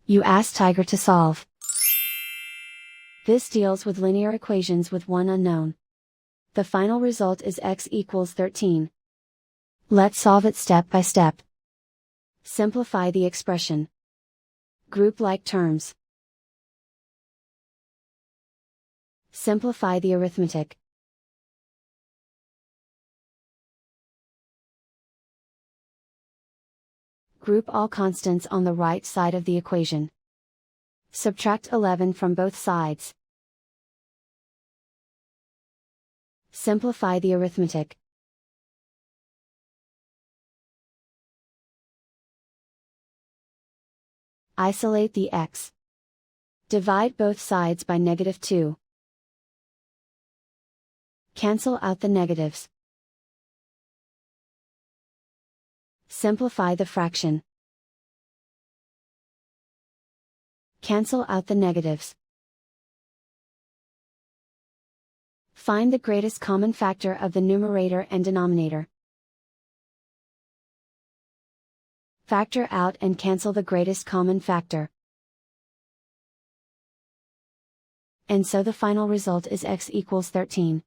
You ask Tiger to solve. This deals with linear equations with one unknown. The final result is x equals 13. Let's solve it step by step. Simplify the expression. Group like terms. Simplify the arithmetic. Group all constants on the right side of the equation. Subtract 11 from both sides. Simplify the arithmetic. Isolate the x. Divide both sides by -2. Cancel out the negatives. Simplify the fraction. Cancel out the negatives. Find the greatest common factor of the numerator and denominator. Factor out and cancel the greatest common factor. And so the final result is x equals 13.